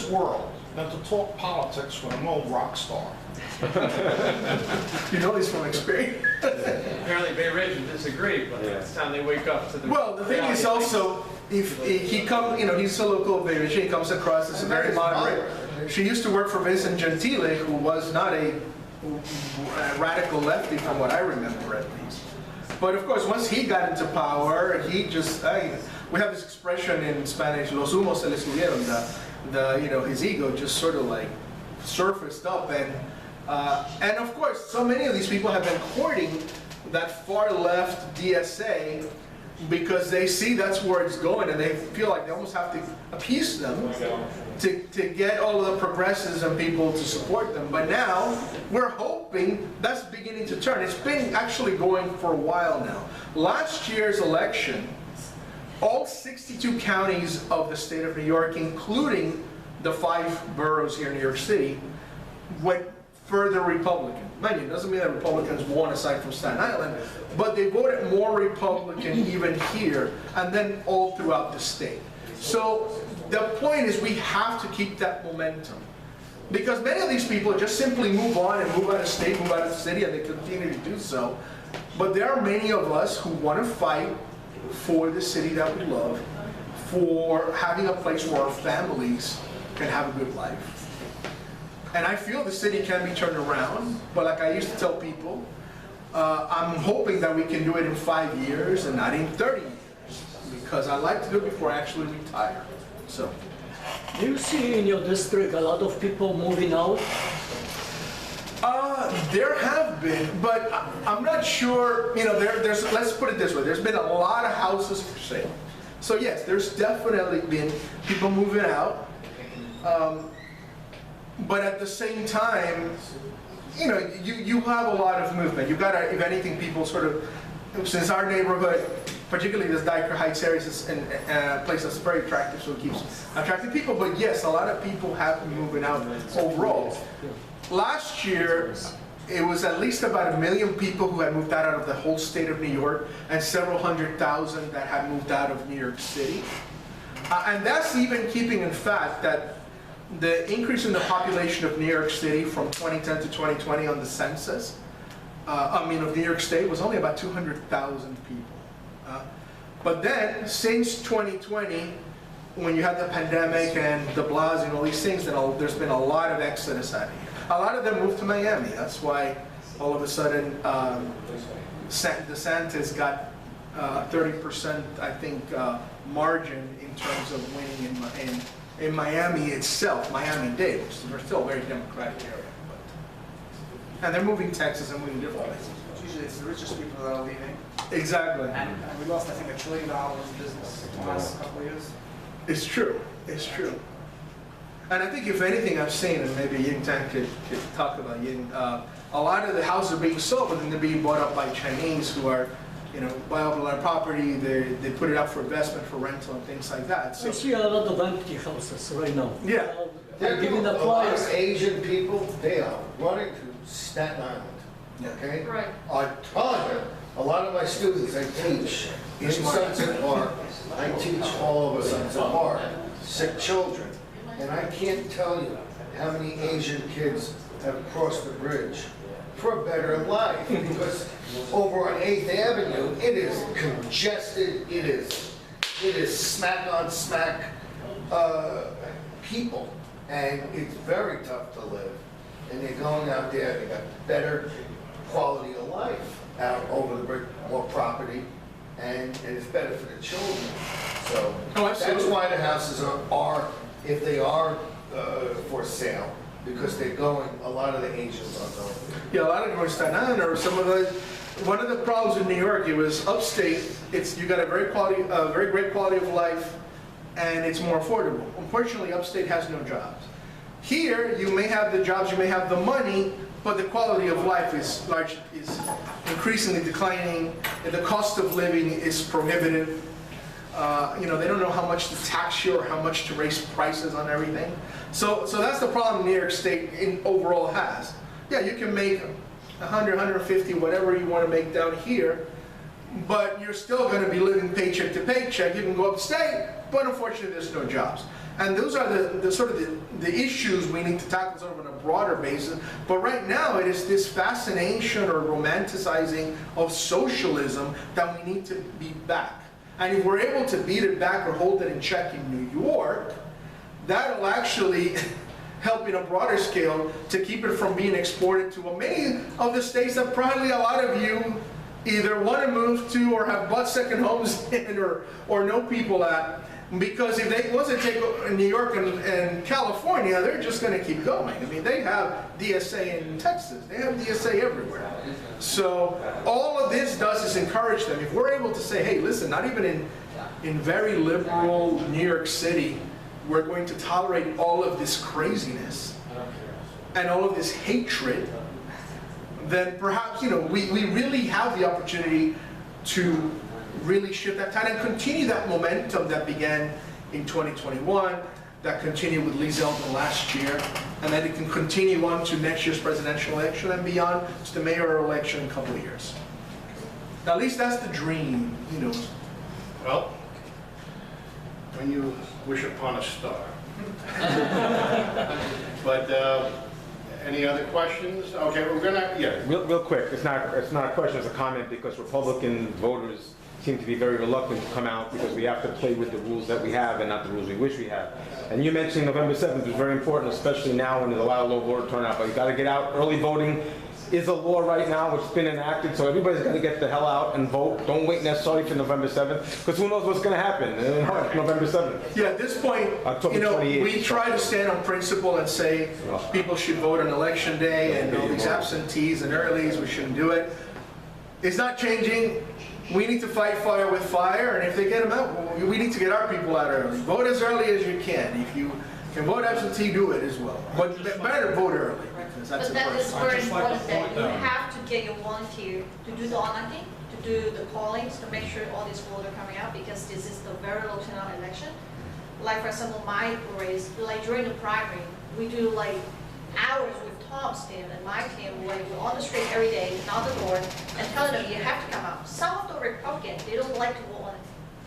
this world than to talk politics with an old rock star. You know this from experience. Apparently Bay Ridge would disagree, but it's time they wake up to the... Well, the thing is also, if he comes, you know, he's a local Bay Ridge, he comes across as a very moderate. She used to work for Vincent Gentile, who was not a radical lefty from what I remember at least. But of course, once he got into power, he just, we have this expression in Spanish, los humos se le subieron, you know, his ego just sort of like surfaced up, and of course, so many of these people have been courting that far left DSA because they see that's where it's going, and they feel like they almost have to appease them to get all of the progressives and people to support them. But now, we're hoping that's beginning to turn. It's been actually going for a while now. Last year's election, all 62 counties of the state of New York, including the 5 boroughs here in New York City, went further Republican. Mind you, it doesn't mean that Republicans won aside from Staten Island, but they voted more Republican even here, and then all throughout the state. So the point is we have to keep that momentum. Because many of these people just simply move on and move out of state, move out of the city, and they continue to do so. But there are many of us who want to fight for the city that we love, for having a place where our families can have a good life. And I feel the city can be turned around, but like I used to tell people, I'm hoping that we can do it in 5 years and not in 30 years, because I like to do it before I actually retire. So, do you see in your district a lot of people moving out? There have been, but I'm not sure, you know, there's, let's put it this way, there's been a lot of houses for sale. So yes, there's definitely been people moving out. But at the same time, you know, you have a lot of movement. You've got to, if anything, people sort of, since our neighborhood, particularly this Dyker Heights area, is a place that's very attractive, so it keeps attracting people. But yes, a lot of people have been moving out overall. Last year, it was at least about 1 million people who had moved out of the whole state of New York, and several 100,000 that had moved out of New York City. And that's even keeping in fact that the increase in the population of New York City from 2010 to 2020 on the census, of New York State, was only about 200,000 people. But then, since 2020, when you had the pandemic and de Blasio and all these things, then there's been a lot of exodus out of here. A lot of them moved to Miami. That's why all of a sudden DeSantis got 30%, I think, margin in terms of winning in Miami itself, Miami-Dade, which is still a very democratic area. And they're moving Texas and moving different places. Usually it's the richest people that are leaving. Exactly. And we lost, I think, $1 trillion in business in the last couple of years. It's true. It's true. And I think if anything I've seen, and maybe Ying Tan could talk about Ying, a lot of the houses are being sold, but then they're being bought up by Chinese who are, you know, buy up a lot of property, they put it up for investment, for rental, and things like that. So, I see a lot of empty houses right now. Yeah. They're Giving the a lot of price. Asian people, they are running to Staten Island, okay? Right. A ton. A lot of my students I teach in Sunset Park. I teach all over Sunset Park, sick children. And I can't tell you how many Asian kids have crossed the bridge for a better life, because over on 8th Avenue, it is congested, it is smack on smack people, and it's very tough to live. And they're going out there, they got better quality of life out over the bridge, more property, and it's better for the children. So that's why the houses are if they are for sale, because they're going, a lot of the Asians are going. yeah, a lot of them are Staten Island, or some of the, one of the problems in New York, it was upstate, you got a very great quality of life, and it's more affordable. Unfortunately, upstate has no jobs. Here, you may have the jobs, you may have the money, but the quality of life is increasingly declining, and the cost of living is prohibitive. You know, they don't know how much to tax you or how much to raise prices on everything. So that's the problem New York State overall has. Yeah, you can make 100, 150, whatever you want to make down here, but you're still going to be living paycheck to paycheck. You can go upstate, but unfortunately there's no jobs. And those are the sort of the issues we need to tackle sort of on a broader basis. But right now, it is this fascination or romanticizing of socialism that we need to beat back. And if we're able to beat it back or hold it in check in New York, that'll actually help in a broader scale to keep it from being exported to many of the states that probably a lot of you either want to move to or have bought second homes in or know people at. Because if they, once they take New York and California, they're just going to keep going. I mean, they have DSA in Texas. They have DSA everywhere. So all of this does is encourage them. If we're able to say, hey, listen, not even in very liberal New York City, we're going to tolerate all of this craziness and all of this hatred, then perhaps, you know, we really have the opportunity to really shift that tide and continue that momentum that began in 2021, that continued with Lee Zeldin last year, and that it can continue on to next year's presidential election and beyond to the mayoral election in a couple of years. Now, at least that's the dream, you know. Well, when you wish upon a star. But any other questions? Okay, we're gonna, yeah. Real quick, it's not a question, it's a comment, because Republican voters seem to be very reluctant to come out because we have to play with the rules that we have and not the rules we wish we had. And you mentioned November 7th is very important, especially now when there's a lot of low voter turnout, but you gotta get out. Early voting is a law right now, which has been enacted, so everybody's gotta get the hell out and vote. Don't wait necessarily for November 7th, because who knows what's gonna happen November 7th. Yeah, at this point, October you know, 28th. we try to stand on principle and say people should vote on election day and all these absentees and earlies, we shouldn't do it. It's not changing. We need to fight fire with fire, and if they get them out, we need to get our people out early. Vote as early as you can. If you can vote absentee, do it as well. But better vote early, because that's But that is important. very important that you have to get your volunteer to do the online thing, to do the callings, to make sure all these voters are coming out, because this is the very low turnout election. Like for example, my race, like during the primary, we do like hours with Tom's team and my team, where we're on the street every day, knock the door, and telling them you have to come out. Some of the Republicans, they don't like to vote on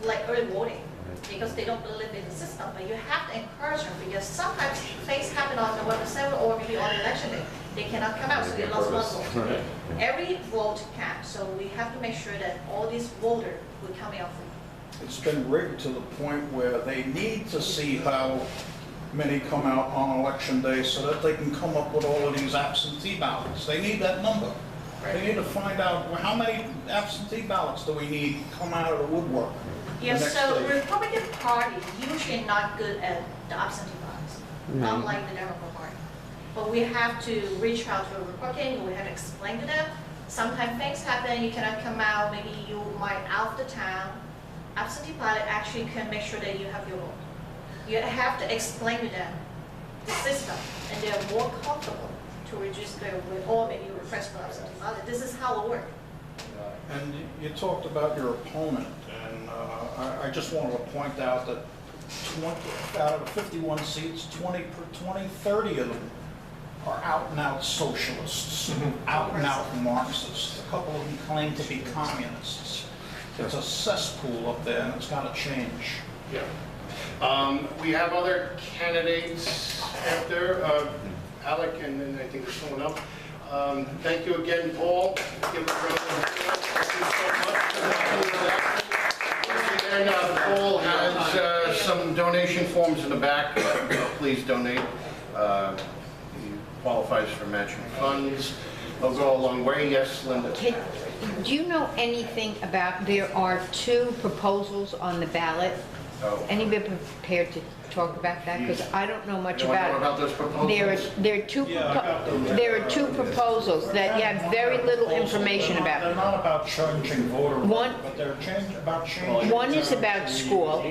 like early voting because they don't believe in the system, but you have to encourage them, because sometimes things happen on November 7th or maybe on election day. They cannot come out, so they lost one vote. Every vote counts, so we have to make sure that all these voters will come out. It's been rigged to the point where they need to see how many come out on election day so that they can come up with all of these absentee ballots. They need that number. They need to find out, well, how many absentee ballots do we need come out of the woodwork? Yes, so the Republican Party usually not good at the absentee ballots, unlike the Democrat Party. But we have to reach out to a Republican, we have to explain to them. Sometimes things happen, you cannot come out, maybe you might out of the town. Absentee ballot actually can make sure that you have your vote. You have to explain to them the system, and they're more comfortable to register with, or maybe request for absentee ballot. This is how it works. And you talked about your opponent, and I just want to point out that 20 out of the 51 seats, 30 of them are out and out socialists, out and out Marxists. A couple of them claim to be communists. It's a cesspool up there, and it's got to change. Yeah. We have other candidates after Alec, and then I think there's someone else. Thank you again, Paul. Give a round of applause. Thank you so much. And Paul has some donation forms in the back. Please donate. He qualifies for matching funds. They'll go a long way. Yes, Linda. Do you know anything about, there are 2 proposals on the ballot? Oh. Anybody prepared to talk about that? Because I don't know much You want to about know it. about those proposals? There are two proposals that you have very little information They're about. not about changing voter One- vote, but they're about changing. One is about school,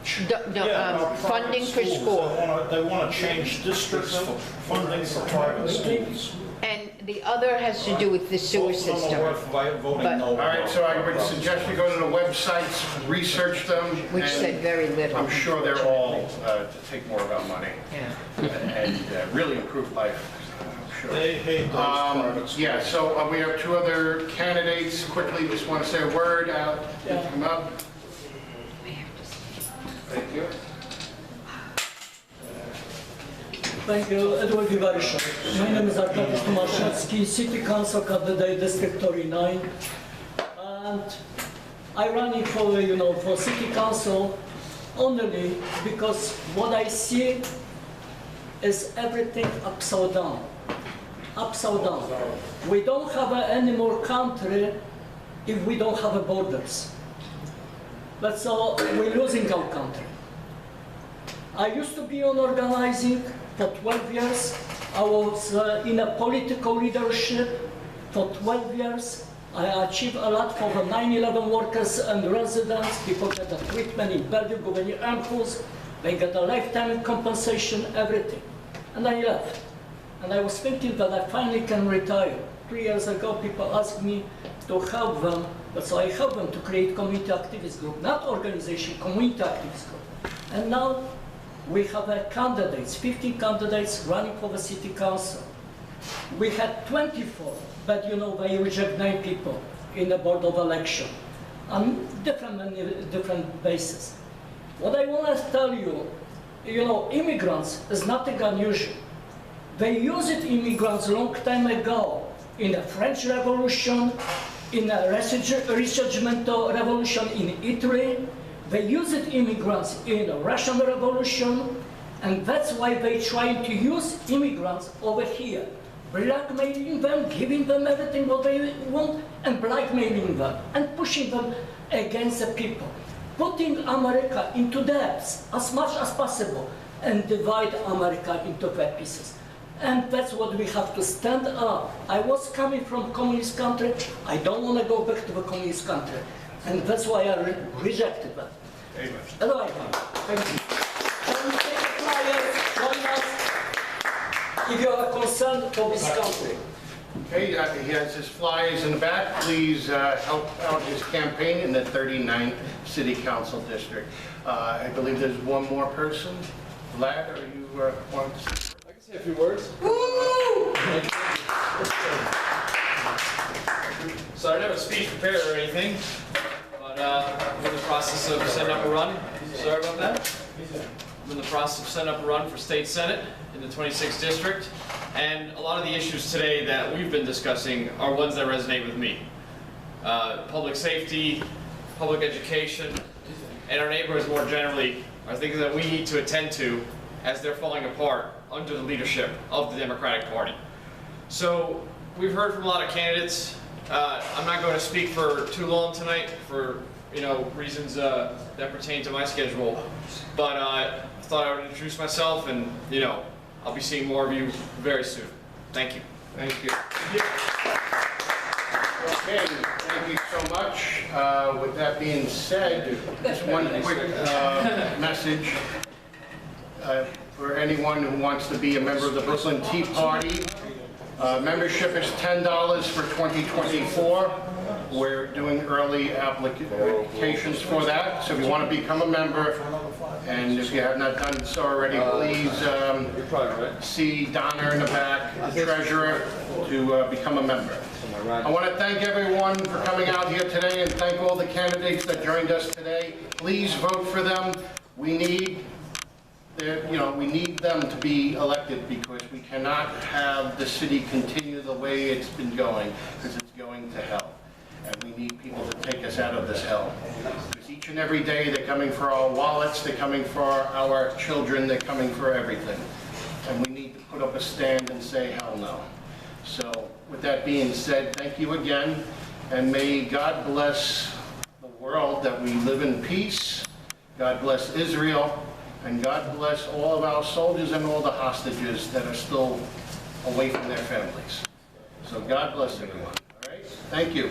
funding for school, They want to change districts for funding for private schools. and the other has to do with the sewer Both of them are system, worth voting But- no. All right, so I would suggest you go to the websites, research them. which and said very little. I'm sure they're all to take more of our money Yeah. and really improve life, I'm sure. They hate those private schools. Yeah, so we have 2 other candidates. Quickly, just want to say a word out. Come up. Thank you. Thank you. It will be very short. My name is Arek Tomaszewski, City Council candidate, District 39. And I running for, for City Council only because what I see is everything upside down. Upside down. We don't have any more country if we don't have borders. That's all, we're losing our country. I used to be on organizing for 12 years. I was in a political leadership for 12 years. I achieved a lot for the 9/11 workers and residents. People get the treatment in Bellevue, Gouverneur Amples. They get a lifetime compensation, everything. And I left. And I was thinking that I finally can retire. 3 years ago, people asked me to help them. So I helped them to create community activist group, not organization, community activist group. And now we have candidates, 15 candidates running for the city council. We had 24, but they reject 9 people in the board of election on different basis. What I want to tell you, immigrants is nothing unusual. They used immigrants a long time ago in the French Revolution, in the Risorgimento Revolution in Italy. They used immigrants in the Russian Revolution, and that's why they try to use immigrants over here, blackmailing them, giving them everything what they want, and blackmailing them, and pushing them against the people, putting America into debts as much as possible, and divide America into 5 pieces. And that's what we have to stand up. I was coming from communist country. I don't want to go back to the communist country. And that's why I rejected that. Otherwise, thank you. Can you take the flyers, join us, if you are concerned for this country? Okay, he has his flyers in the back. Please help out his campaign in the 39th City Council District. I believe there's one more person. Vlad, are you want to say? I can say a few words. So I don't have a speech prepared or anything, but I'm in the process of setting up a run. Sorry about that. I'm in the process of setting up a run for State Senate in the 26th District. And a lot of the issues today that we've been discussing are ones that resonate with me. Public safety, public education, and our neighborhoods more generally are things that we need to attend to as they're falling apart under the leadership of the Democratic Party. So we've heard from a lot of candidates. I'm not going to speak for too long tonight for reasons that pertain to my schedule, but I thought I would introduce myself, and I'll be seeing more of you very soon. Thank you. Thank you. Okay, thank you so much. With that being said, just one quick message for anyone who wants to be a member of the Brooklyn Tea Party. Membership is $10 for 2024. We're doing early applications for that, so if you want to become a member, and if you have not done so already, please see Donna in the back, the treasurer, to become a member. I want to thank everyone for coming out here today, and thank all the candidates that joined us today. Please vote for them. We need them to be elected, because we cannot have the city continue the way it's been going, because it's going to hell. And we need people to take us out of this hell. Because each and every day they're coming for our wallets, they're coming for our children, they're coming for everything. And we need to put up a stand and say, hell no. So with that being said, thank you again, and may God bless the world, that we live in peace. God bless Israel, and God bless all of our soldiers and all the hostages that are still away from their families. So God bless everyone. All right? Thank you.